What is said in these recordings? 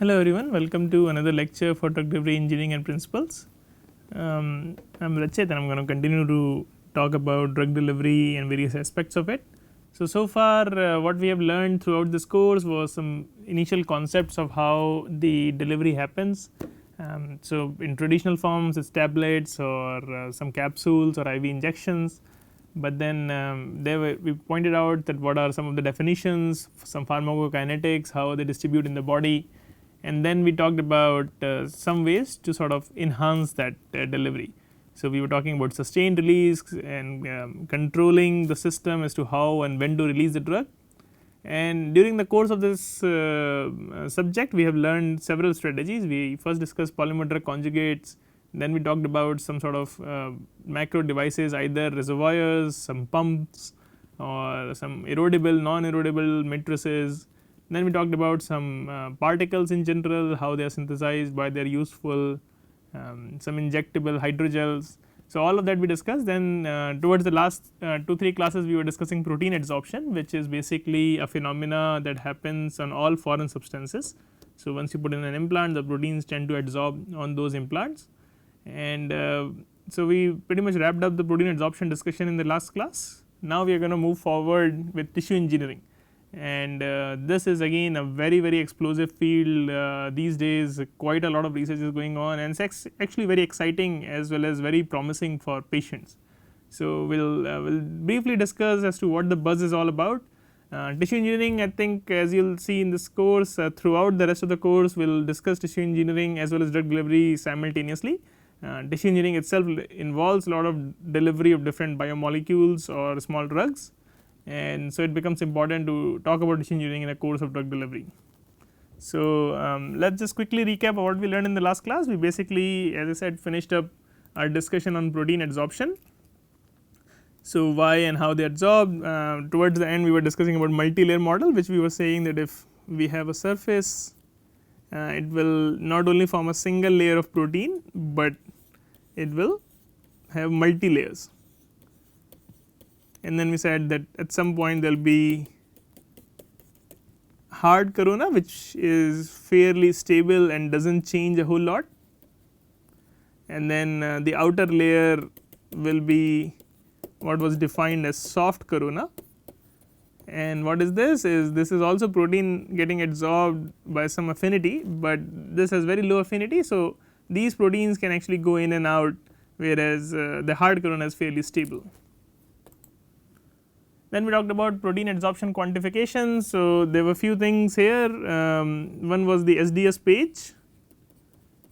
Hello everyone, welcome to another lecture for drug delivery engineering and principles. I'm Rachit and I'm going to continue to talk about drug delivery and various aspects of it. So far what we have learned throughout this course was some initial concepts of how the delivery happens. So in traditional forms it's tablets or some capsules or IV injections, but then we pointed out that what are some of the definitions, some pharmacokinetics, how they distribute in the body, and then we talked about some ways to sort of enhance that delivery. So we were talking about sustained release and controlling the system as to how and when to release the drug. And during the course of this subject we have learned several strategies. We first discussed polymer drug conjugates, then we talked about some sort of macro devices, either reservoirs, some pumps or some erodible, non-erodible matrices. Then we talked about some particles in general, how they are synthesized, why they are useful, some injectable hydrogels. So all of that we discussed. Then towards the last 2-3 classes we were discussing protein adsorption, which is basically a phenomena that happens on all foreign substances. So once you put in an implant, the proteins tend to adsorb on those implants, and so we pretty much wrapped up the protein adsorption discussion in the last class. Now we are going to move forward with tissue engineering, and this is again a very explosive field these days. Quite a lot of research is going on, and it's actually very exciting as well as very promising for patients. So we'll briefly discuss as to what the buzz is all about. Tissue engineering, I think as you will see in this course, throughout the rest of the course we will discuss tissue engineering as well as drug delivery simultaneously. Tissue engineering itself involves a lot of delivery of different biomolecules or small drugs, and so it becomes important to talk about tissue engineering in a course of drug delivery. So let us just quickly recap what we learned in the last class. We basically, as I said, finished up our discussion on protein adsorption. So why and how they adsorb. Towards the end we were discussing about multi-layer model, which we were saying that if we have a surface, it will not only form a single layer of protein, but it will have multi layers. And then we said that at some point there will be hard corona, which is fairly stable and does not change a whole lot, and then the outer layer will be what was defined as soft corona. And what is this? This is also protein getting adsorbed by some affinity, but this has very low affinity. So these proteins can actually go in and out, whereas the hard corona is fairly stable. Then we talked about protein adsorption quantification. So there were few things here. One was the SDS page.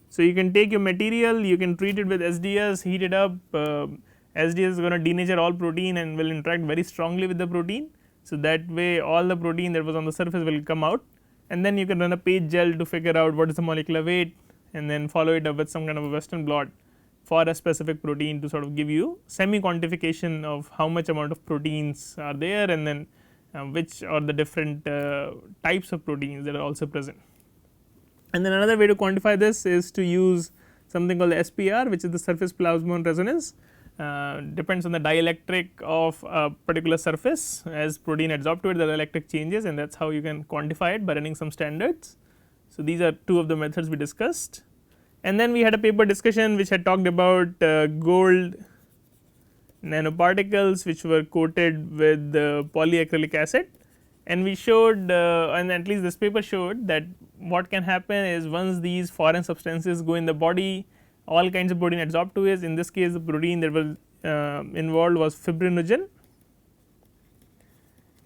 So you can take your material, you can treat it with SDS, heat it up. SDS is going to denature all protein and will interact very strongly with the protein. So that way all the protein that was on the surface will come out, and then you can run a page gel to figure out what is the molecular weight, and then follow it up with some kind of a Western blot for a specific protein to sort of give you semi quantification of how much amount of proteins are there, and then which are the different types of proteins that are also present. And then another way to quantify this is to use something called the SPR, which is the surface plasmon resonance. Depends on the dielectric of a particular surface. As protein adsorbed to it, the dielectric changes, and that is how you can quantify it by running some standards. So these are two of the methods we discussed. And then we had a paper discussion which had talked about gold nanoparticles which were coated with polyacrylic acid, and we showed and at least this paper showed that what can happen is once these foreign substances go in the body, all kinds of protein adsorbed to it. In this case the protein that was involved was fibrinogen,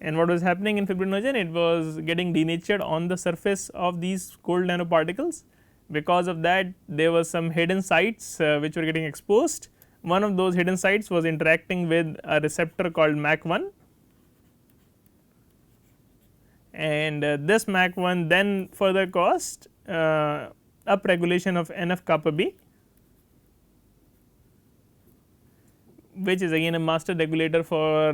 and what was happening in fibrinogen, it was getting denatured on the surface of these gold nanoparticles. Because of that there was some hidden sites which were getting exposed. One of those hidden sites was interacting with a receptor called MAC1, and this MAC1 then further caused upregulation of NF kappa B, which is again a master regulator for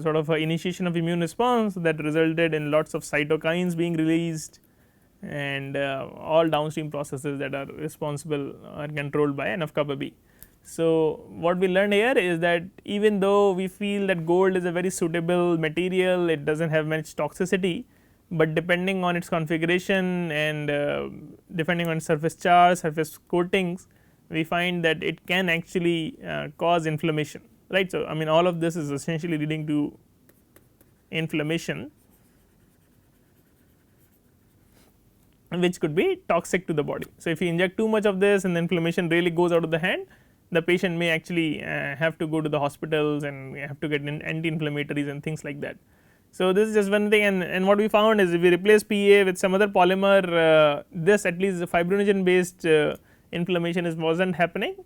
sort of a initiation of immune response that resulted in lots of cytokines being released, and all downstream processes that are responsible are controlled by NF kappa B. So what we learned here is that even though we feel that gold is a very suitable material, it does not have much toxicity, but depending on its configuration and depending on surface charge, surface coatings, we find that it can actually cause inflammation, right. So, I mean all of this is essentially leading to inflammation, which could be toxic to the body. So, if you inject too much of this and the inflammation really goes out of the hand, the patient may actually have to go to the hospitals and have to get anti-inflammatories and things like that. So, this is just one thing, and what we found is if we replace PA with some other polymer, this at least the fibrinogen based inflammation was not happening,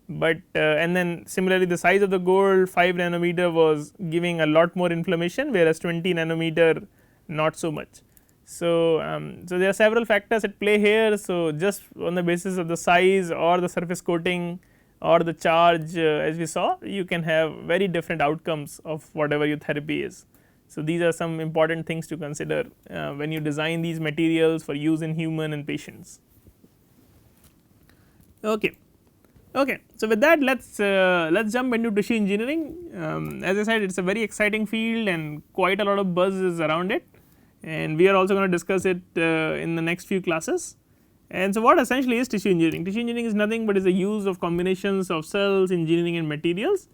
but and then similarly the size of the gold 5 nanometer was giving a lot more inflammation, whereas 20 nanometer not so much. So, so there are several factors at play here. So, just on the basis of the size or the surface coating or the charge as we saw, you can have very different outcomes of whatever your therapy is. So, these are some important things to consider when you design these materials for use in human and patients. Okay. Okay, so with that let's jump into tissue engineering. As I said, it is a very exciting field and quite a lot of buzz is around it, and we are also going to discuss it in the next few classes. And so, what essentially is tissue engineering? Tissue engineering is nothing but is the use of combinations of cells, engineering and materials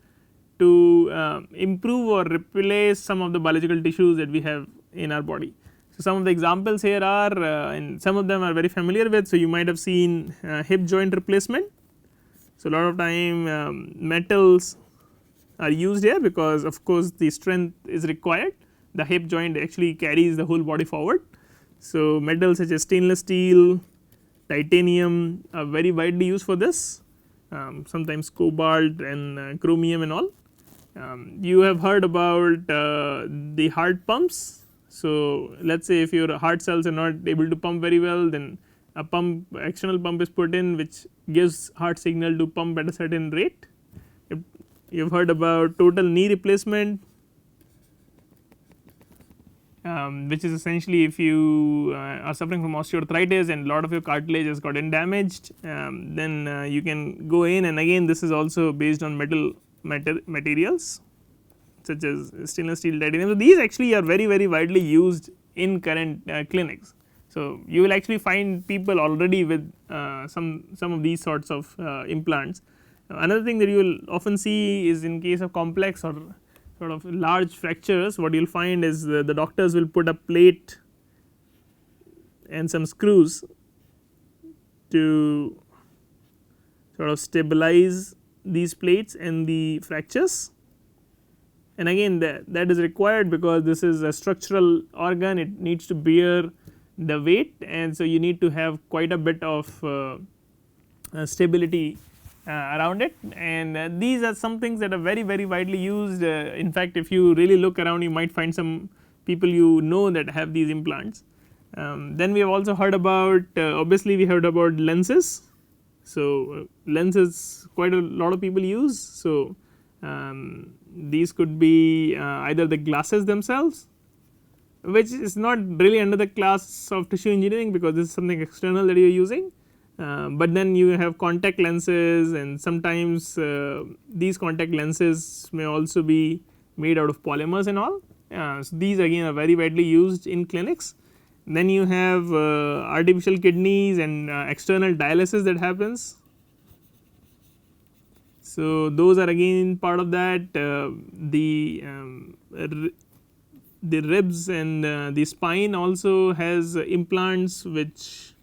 to improve or replace some of the biological tissues that we have in our body. So, some of the examples here are and some of them are very familiar with. So, you might have seen hip joint replacement. So, a lot of time metals are used here because of course, the strength is required, the hip joint actually carries the whole body forward. So, metals such as stainless steel, titanium are very widely used for this, sometimes cobalt and chromium and all. You have heard about the heart pumps. So, let us say if your heart cells are not able to pump very well, then a pump, external pump is put in which gives heart signal to pump at a certain rate. You have heard about total knee replacement, which is essentially if you are suffering from osteoarthritis and a lot of your cartilage has gotten damaged, then you can go in, and again this is also based on materials such as stainless steel, titanium. So, these actually are very widely used in current clinics. So, you will actually find people already with some of these sorts of implants. Another thing that you will often see is in case of complex or sort of large fractures, what you will find is the doctors will put a plate and some screws to sort of stabilize these plates and the fractures, and again that is required because this is a structural organ, it needs to bear the weight, and so you need to have quite a bit of stability around it, and these are some things that are very widely used. In fact, if you really look around, you might find some people you know that have these implants. Then we have also heard about obviously we heard about lenses. So, lenses quite a lot of people use. So, these could be either the glasses themselves, which is not really under the class of tissue engineering because this is something external that you are using, but then you have contact lenses, and sometimes these contact lenses may also be made out of polymers and all. So, these again are very widely used in clinics. Then you have artificial kidneys and external dialysis that happens. So, those are again part of that. The ribs and the spine also has implants which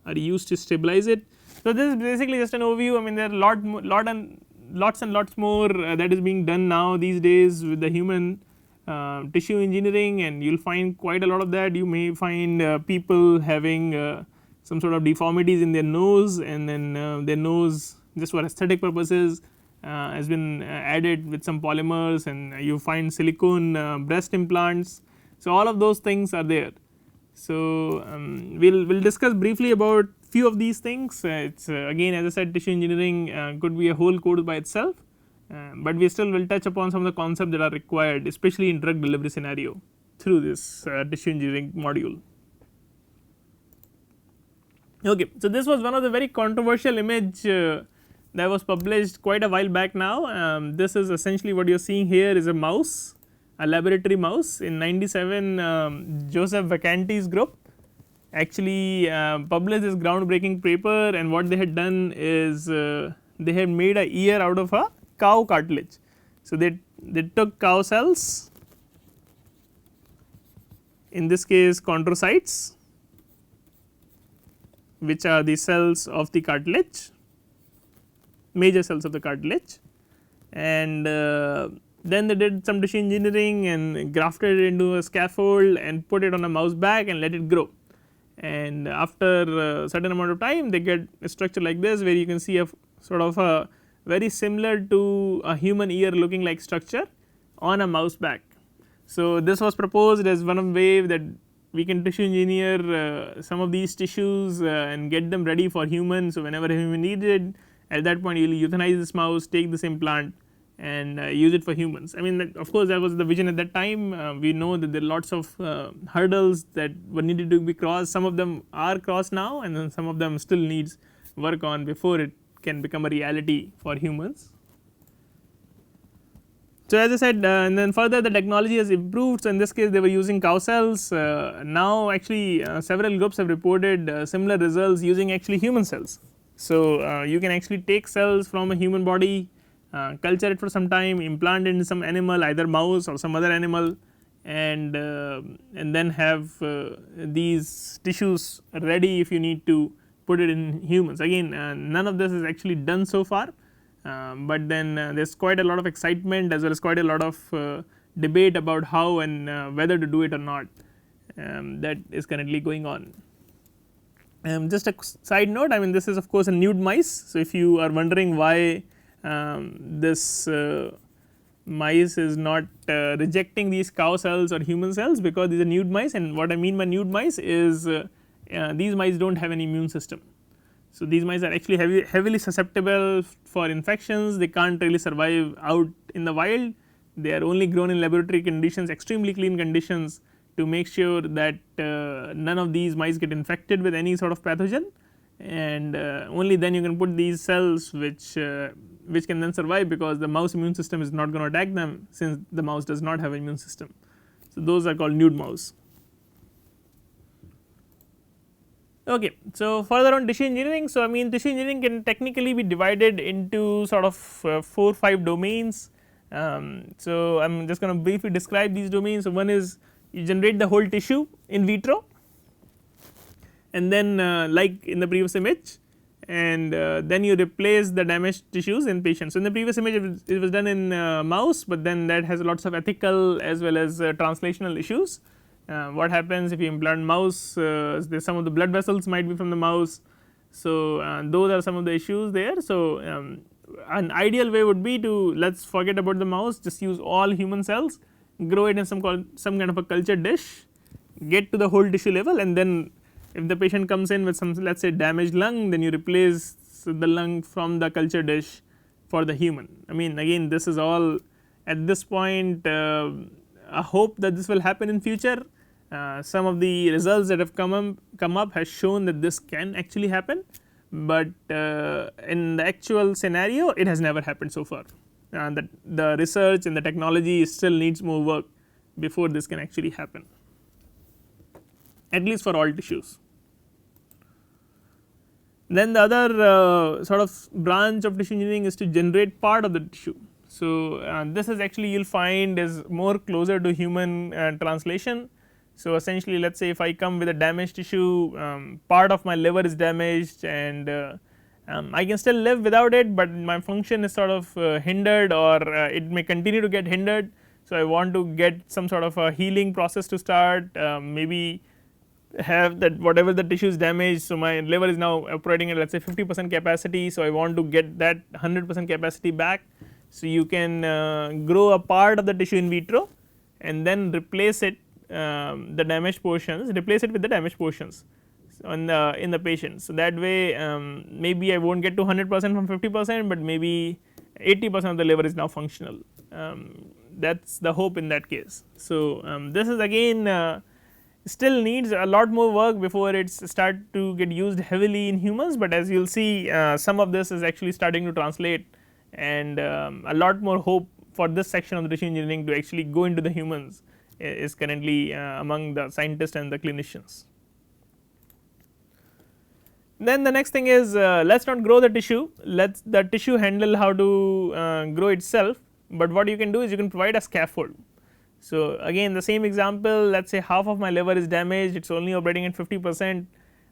are used to stabilize it. So, this is basically just an overview. I mean, there are lots and lots more that is being done now these days with the human tissue engineering, and you will find quite a lot of that. You may find people having some sort of deformities in their nose, and then their nose just for aesthetic purposes has been added with some polymers, and you find silicone breast implants. So, all of those things are there. So, we will discuss briefly about few of these things. It's again, as I said, tissue engineering could be a whole course by itself, but we still will touch upon some of the concepts that are required, especially in drug delivery scenario through this tissue engineering module. Okay, so this was one of the very controversial image that was published quite a while back now. This is essentially what you are seeing here is a mouse a laboratory mouse in 97. Joseph Vacanti's group actually published this groundbreaking paper, and what they had done is they had made a ear out of a cow cartilage. So, they took cow cells, in this case chondrocytes, which are the cells of the cartilage, major cells of the cartilage, and then they did some tissue engineering and grafted it into a scaffold and put it on a mouse back and let it grow. And after a certain amount of time they get a structure like this, where you can see a sort of a very similar to a human ear looking like structure on a mouse back. So, this was proposed as one of the way that we can tissue engineer some of these tissues and get them ready for humans. So, whenever a human needs it, at that point you will euthanize this mouse, take this implant and use it for humans. I mean, of course, that was the vision at that time. We know that there are lots of hurdles that were needed to be crossed. Some of them are crossed now, and then some of them still needs work on before it can become a reality for humans. So, as I said, and then further the technology has improved. So, in this case they were using cow cells. Now actually several groups have reported similar results using actually human cells. So, you can actually take cells from a human body, culture it for some time, implant it in some animal, either mouse or some other animal, and then have these tissues ready if you need to put it in humans. Again, none of this is actually done so far, but then there is quite a lot of excitement as well as quite a lot of debate about how and whether to do it or not, that is currently going on. Just a side note, I mean, this is of course a nude mice. So, if you are wondering why this mice is not rejecting these cow cells or human cells, because these are nude mice, and what I mean by nude mice is these mice do not have an immune system. So, these mice are actually heavily susceptible for infections. They cannot really survive out in the wild. They are only grown in laboratory conditions, extremely clean conditions, to make sure that none of these mice get infected with any sort of pathogen, and only then you can put these cells which can then survive, because the mouse immune system is not going to attack them, since the mouse does not have an immune system. So, those are called nude mouse. Okay. So, further on tissue engineering. So, I mean, tissue engineering can technically be divided into sort of 4 or 5 domains. So, I am just going to briefly describe these domains. So, one is you generate the whole tissue in vitro, and then like in the previous image, and then you replace the damaged tissues in patients. So, in the previous image it was done in mouse, but then that has lots of ethical as well as translational issues. What happens if you implant mouse, some of the blood vessels might be from the mouse. So, those are some of the issues there. So, an ideal way would be to, let us forget about the mouse, just use all human cells, grow it in some kind of a culture dish, get to the whole tissue level, and then if the patient comes in with some, let us say, damaged lung, then you replace the lung from the culture dish for the human. I mean, again, this is all at this point a hope that this will happen in future. Some of the results that have come up has shown that this can actually happen, but in the actual scenario it has never happened so far. That the research and the technology still needs more work before this can actually happen, at least for all tissues. Then the other sort of branch of tissue engineering is to generate part of the tissue. So, this is actually you will find is more closer to human translation. So, essentially let us say if I come with a damaged tissue, part of my liver is damaged, and I can still live without it, but my function is sort of hindered, or it may continue to get hindered. So, I want to get some sort of a healing process to start, maybe have that whatever the tissue is damaged. So, my liver is now operating at, let us say, 50% capacity. So, I want to get that 100% capacity back. So, you can grow a part of the tissue in vitro and then replace it, the damaged portions, replace it with the damaged portions in the patient. So, that way maybe I will not get to 100% from 50%, but maybe 80% of the liver is now functional. That is the hope in that case. So, this is again still needs a lot more work before it start to get used heavily in humans, but as you will see some of this is actually starting to translate, and a lot more hope for this section of the tissue engineering to actually go into the humans is currently among the scientists and the clinicians. Then the next thing is let us not grow the tissue, let the tissue handle how to grow itself, but what you can do is you can provide a scaffold. So, again the same example, let us say half of my liver is damaged, it is only operating at 50%.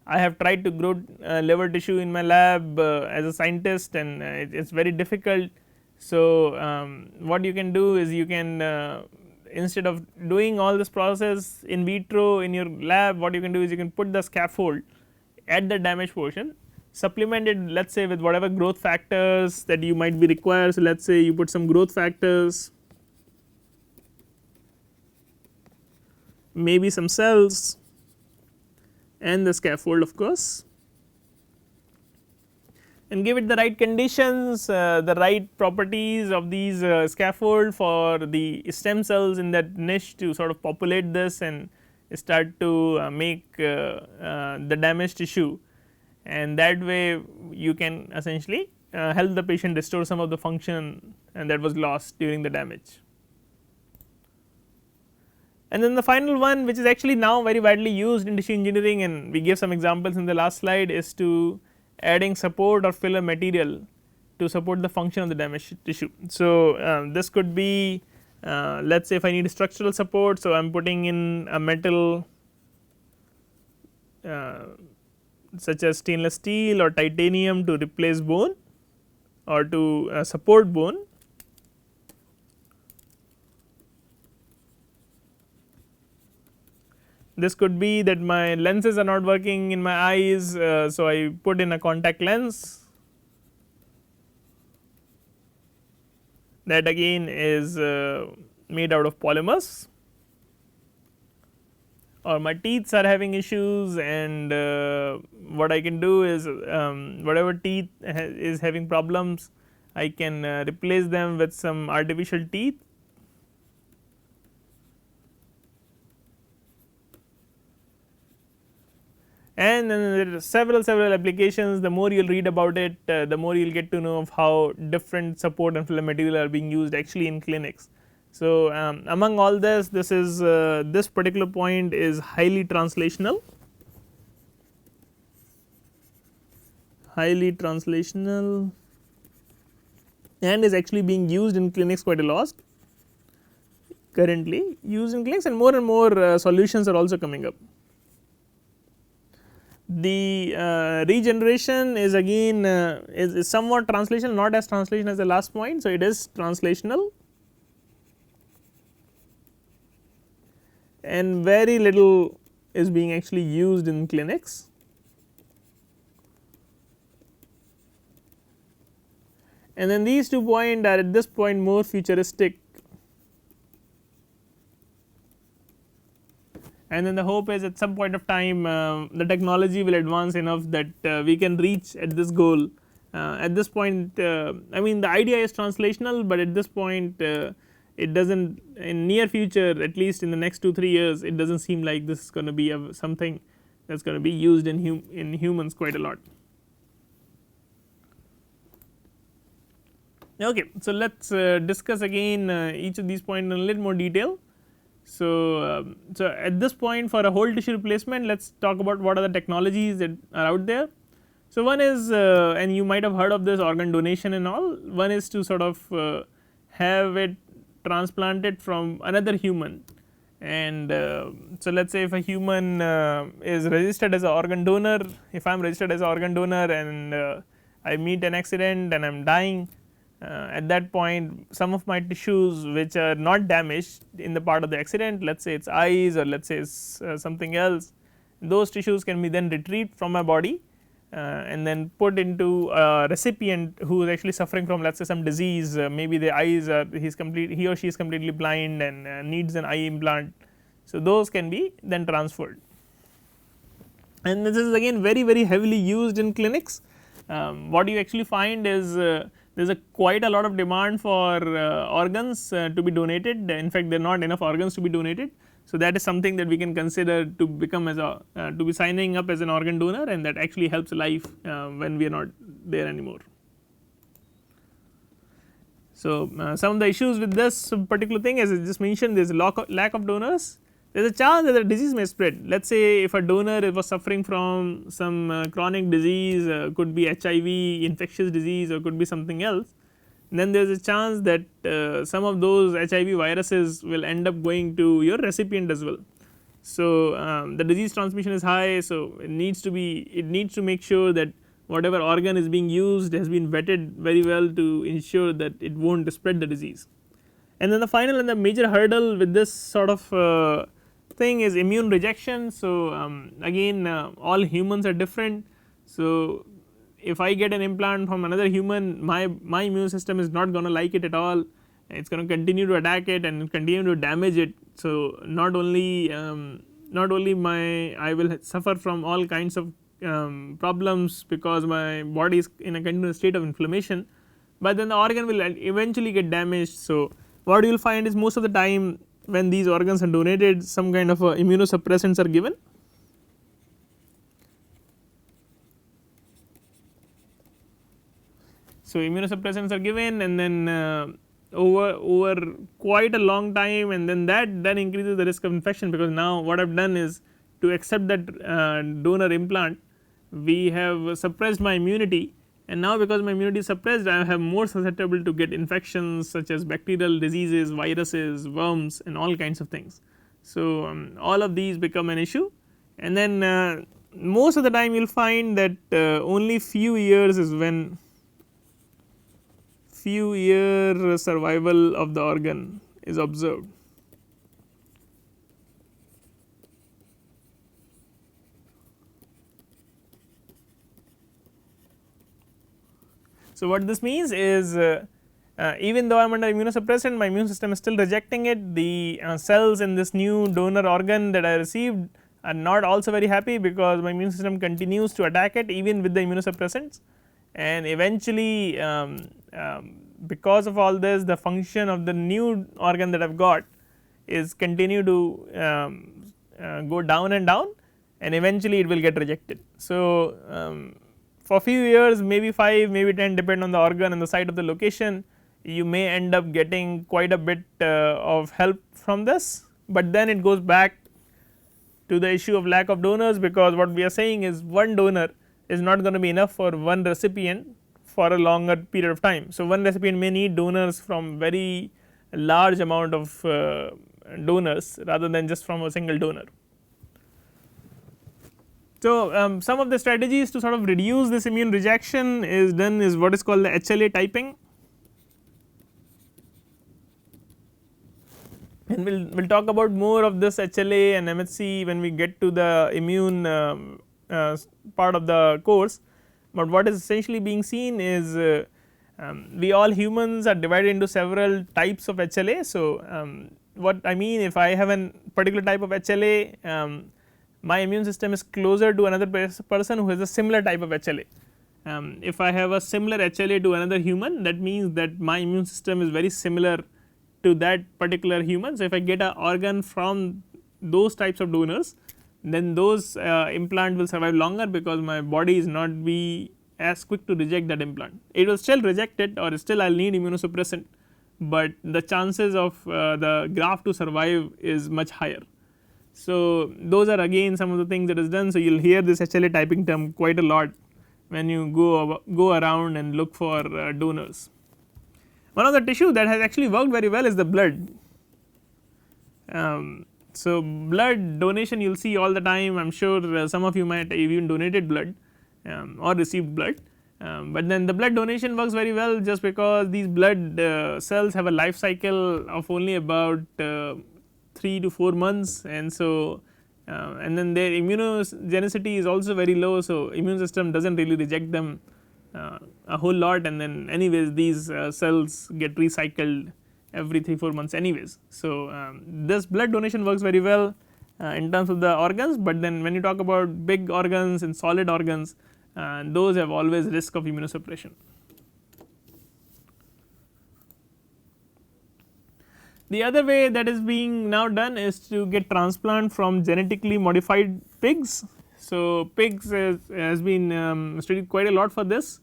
I have tried to grow liver tissue in my lab as a scientist, and it is very difficult. So, what you can do is you can instead of doing all this process in vitro in your lab, what you can do is you can put the scaffold at the damaged portion, supplement it let us say with whatever growth factors that you might be required. So, let us say you put some growth factors, maybe some cells and the scaffold of course, and give it the right conditions, the right properties of these scaffold for the stem cells in that niche to sort of populate this and start to make the damaged tissue, and that way you can essentially help the patient restore some of the function and that was lost during the damage. And then the final one, which is actually now very widely used in tissue engineering, and we gave some examples in the last slide, is to adding support or filler material to support the function of the damaged tissue. So, this could be let us say if I need structural support, so I am putting in a metal such as stainless steel or titanium to replace bone or to support bone. This could be that my lenses are not working in my eyes, so I put in a contact lens that again is made out of polymers, or my teeth are having issues, and what I can do is whatever teeth is having problems, I can replace them with some artificial teeth. And then there are several applications. The more you will read about it, the more you will get to know of how different support and filler material are being used actually in clinics. So, among all this is this particular point is highly translational, and is actually being used in clinics quite a lot currently, used in clinics, and more solutions are also coming up. The regeneration is again is somewhat translational, not as translation as the last point. So, it is translational, and very little is being actually used in clinics. And then these 2 points are at this point more futuristic, and then the hope is at some point of time the technology will advance enough that we can reach at this goal. At this point I mean the idea is translational, but at this point it does not, in near future at least in the next 2-3 years, it does not seem like this is going to be something that is going to be used in humans quite a lot. Okay, so let us discuss again each of these points in a little more detail. So, at this point for a whole tissue replacement, let us talk about what are the technologies that are out there. So, one is and you might have heard of this, organ donation and all. One is to sort of have it transplanted from another human, and so let us say if a human is registered as an organ donor, if I am registered as an organ donor and I meet an accident and I am dying, at that point some of my tissues which are not damaged in the part of the accident, let us say it is eyes or let us say it is something else, those tissues can be then retrieved from my body and then put into a recipient who is actually suffering from, let us say, some disease, maybe the eyes are he or she is completely blind and needs an eye implant. So, those can be then transferred, and this is again very heavily used in clinics. What you actually find is there is quite a lot of demand for organs to be donated. In fact, there are not enough organs to be donated. So, that is something that we can consider to become as a to be signing up as an organ donor, and that actually helps life when we are not there anymore. So, some of the issues with this particular thing, as I just mentioned, there is a lack of donors. There is a chance that the disease may spread. Let us say if a donor was suffering from some chronic disease, could be HIV, infectious disease, or could be something else, then there is a chance that some of those HIV viruses will end up going to your recipient as well. So, the disease transmission is high, so it needs to make sure that whatever organ is being used has been vetted very well to ensure that it will not spread the disease. And then the final and the major hurdle with this sort of thing is immune rejection. So, again all humans are different. So, if I get an implant from another human, my immune system is not going to like it at all, it is going to continue to attack it and continue to damage it. So, not only I will suffer from all kinds of problems because my body is in a continuous state of inflammation, but then the organ will eventually get damaged. So, what you will find is most of the time when these organs are donated, some kind of immunosuppressants are given. So, immunosuppressants are given, and then over quite a long time, and then that increases the risk of infection, because now what I have done is to accept that donor implant, we have suppressed my immunity, and now because my immunity is suppressed, I have more susceptible to get infections such as bacterial diseases, viruses, worms, and all kinds of things. So, all of these become an issue, and then most of the time you will find that only few years is when few year survival of the organ is observed. So, what this means is even though I am under immunosuppressant, my immune system is still rejecting it. The cells in this new donor organ that I received are not also very happy, because my immune system continues to attack it even with the immunosuppressants, and eventually because of all this, the function of the new organ that I have got is continue to go down and down, and eventually it will get rejected. So, for few years, maybe 5, maybe 10, depend on the organ and the site of the location, you may end up getting quite a bit of help from this, but then it goes back to the issue of lack of donors, because what we are saying is one donor is not going to be enough for one recipient for a longer period of time. So, one recipient may need donors from very large amount of donors rather than just from a single donor. So, some of the strategies to sort of reduce this immune rejection is what is called the HLA typing, and we will talk about more of this HLA and MHC when we get to the immune part of the course. But what is essentially being seen is we all humans are divided into several types of HLA. So, what I mean, if I have a particular type of HLA, my immune system is closer to another person who has a similar type of HLA. If I have a similar HLA to another human, that means that my immune system is very similar to that particular human. So, if I get an organ from those types of donors, then those implant will survive longer, because my body is not be as quick to reject that implant. It will still reject it, or still I will need immunosuppressant, but the chances of the graft to survive is much higher. So, those are again some of the things that is done. So, you will hear this HLA typing term quite a lot when you go around and look for donors. One of the tissue that has actually worked very well is the blood. So, blood donation you will see all the time. I am sure some of you might have even donated blood or received blood, but then the blood donation works very well, just because these blood cells have a life cycle of only about 3 to 4 months, and so and then their immunogenicity is also very low. So, immune system does not really reject them a whole lot, and then anyways these cells get recycled every 3-4 months anyways. So, this blood donation works very well in terms of the organs, but then when you talk about big organs and solid organs, those have always risk of immunosuppression. The other way that is being now done is to get transplant from genetically modified pigs. So, pigs has been studied quite a lot for this.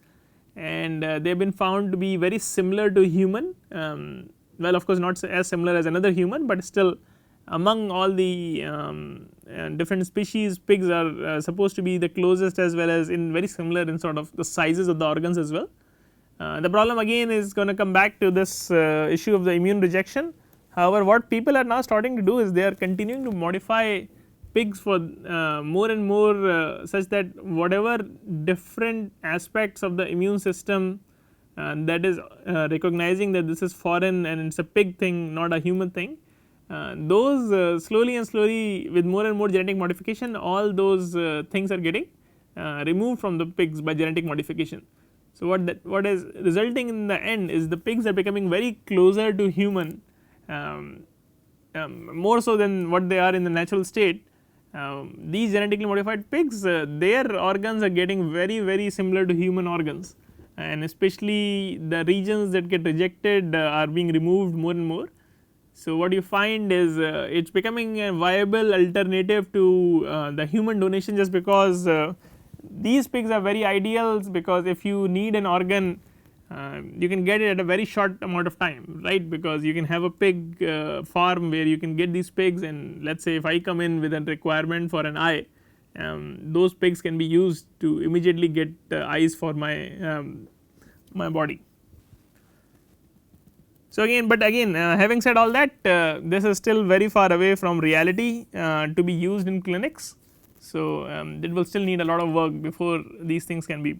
and they have been found to be very similar to human, well of course not as similar as another human, but still among all the different species, pigs are supposed to be the closest, as well as in very similar in sort of the sizes of the organs as well. The problem again is going to come back to this issue of the immune rejection. However, what people are now starting to do is they are continuing to modify pigs for more and more such that whatever different aspects of the immune system that is recognizing that this is foreign and it is a pig thing, not a human thing, those slowly and slowly with more and more genetic modification, all those things are getting removed from the pigs by genetic modification. So what is resulting in the end is the pigs are becoming very closer to human, more so than what they are in the natural state. These genetically modified pigs, their organs are getting very similar to human organs, and especially the regions that get rejected are being removed more and more. So what you find is it is becoming a viable alternative to the human donation, just because these pigs are very ideal, because if you need an organ you can get it at a very short amount of time, right, because you can have a pig farm where you can get these pigs, and let us say if I come in with a requirement for an eye, those pigs can be used to immediately get eyes for my body. So again, but again having said all that, this is still very far away from reality to be used in clinics. So it will still need a lot of work before these things can be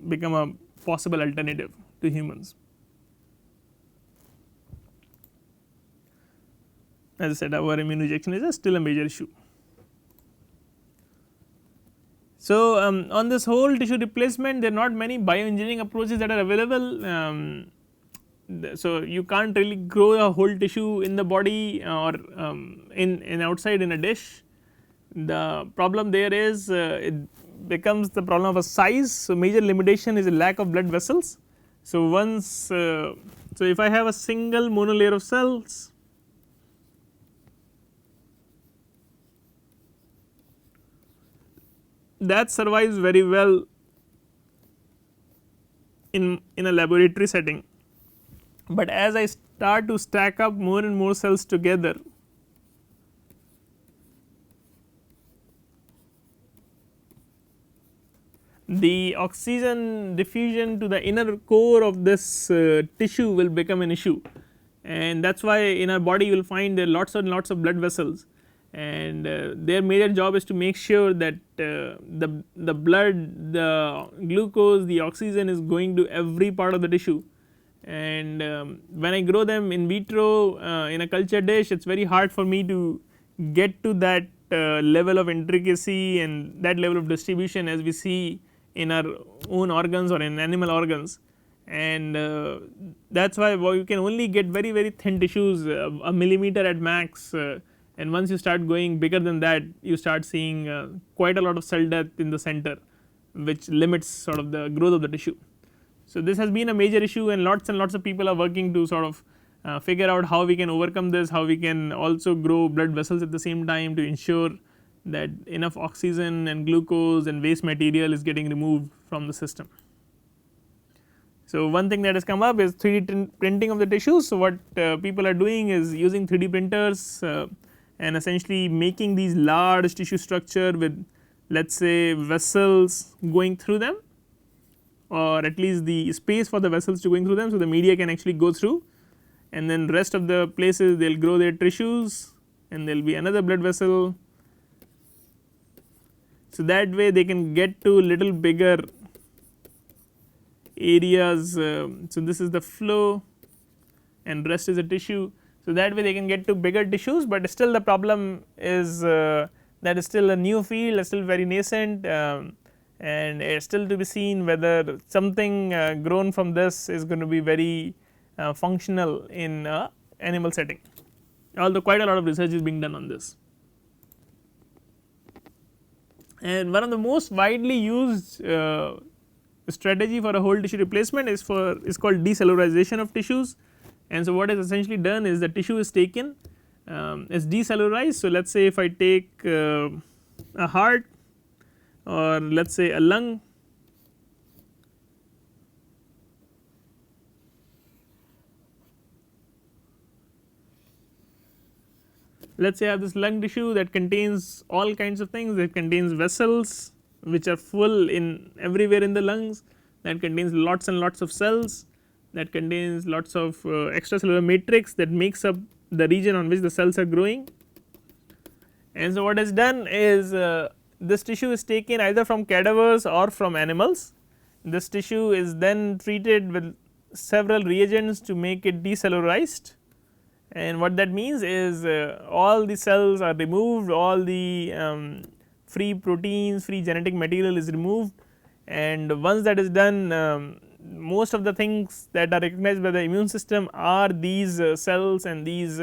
become a possible alternative to humans. As I said, our immune rejection is still a major issue. So on this whole tissue replacement, there are not many bioengineering approaches that are available. So you can't really grow a whole tissue in the body or in outside in a dish. The problem there is it becomes the problem of a size. So major limitation is a lack of blood vessels. So once so if I have a single monolayer of cells, that survives very well in a laboratory setting, but as I start to stack up more and more cells together, the oxygen diffusion to the inner core of this tissue will become an issue, and that is why in our body you will find there are lots and lots of blood vessels, and their major job is to make sure that the blood, the glucose, the oxygen is going to every part of the tissue. And when I grow them in vitro in a culture dish, it is very hard for me to get to that level of intricacy and that level of distribution as we see in our own organs or in animal organs, and that is why you can only get very thin tissues, a millimeter at max, and once you start going bigger than that, you start seeing quite a lot of cell death in the center, which limits sort of the growth of the tissue. So this has been a major issue, and lots of people are working to sort of figure out how we can overcome this, how we can also grow blood vessels at the same time to ensure that enough oxygen and glucose and waste material is getting removed from the system. So one thing that has come up is 3D printing of the tissues. So what people are doing is using 3D printers and essentially making these large tissue structure with, let us say, vessels going through them, or at least the space for the vessels to going through them, so the media can actually go through, and then rest of the places they will grow their tissues, and there will be another blood vessel. So that way they can get to little bigger areas. So this is the flow and rest is a tissue. So that way they can get to bigger tissues, but still the problem is that is still a new field, is still very nascent, and it is still to be seen whether something grown from this is going to be very functional in animal setting, although quite a lot of research is being done on this. And one of the most widely used strategy for a whole tissue replacement is called decellularization of tissues. And so what is essentially done is the tissue is taken, is decellularized. So let us say if I take a heart, or let us say a lung, let us say I have this lung tissue that contains all kinds of things, it contains vessels which are full in everywhere in the lungs, that contains lots and lots of cells, that contains lots of extracellular matrix that makes up the region on which the cells are growing. And so what is done is this tissue is taken either from cadavers or from animals. This tissue is then treated with several reagents to make it decellularized, and what that means is all the cells are removed, all the free proteins, free genetic material is removed, and once that is done, most of the things that are recognized by the immune system are these cells and these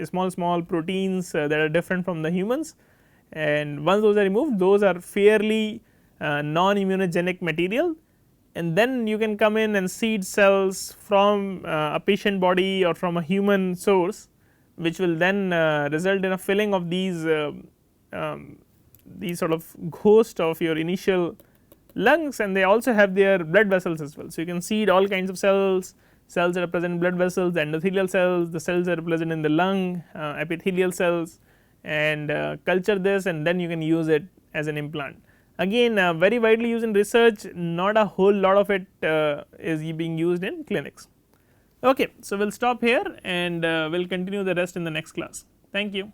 small proteins that are different from the humans, and once those are removed, those are fairly non immunogenic material, and then you can come in and seed cells from a patient body or from a human source, which will then result in a filling of these sort of ghost of your initial lungs, and they also have their blood vessels as well. So, you can seed all kinds of cells, cells that are present in blood vessels, the endothelial cells, the cells that are present in the lung, epithelial cells, and culture this, and then you can use it as an implant. Again very widely used in research, not a whole lot of it is being used in clinics. Okay, so we will stop here and we will continue the rest in the next class. Thank you.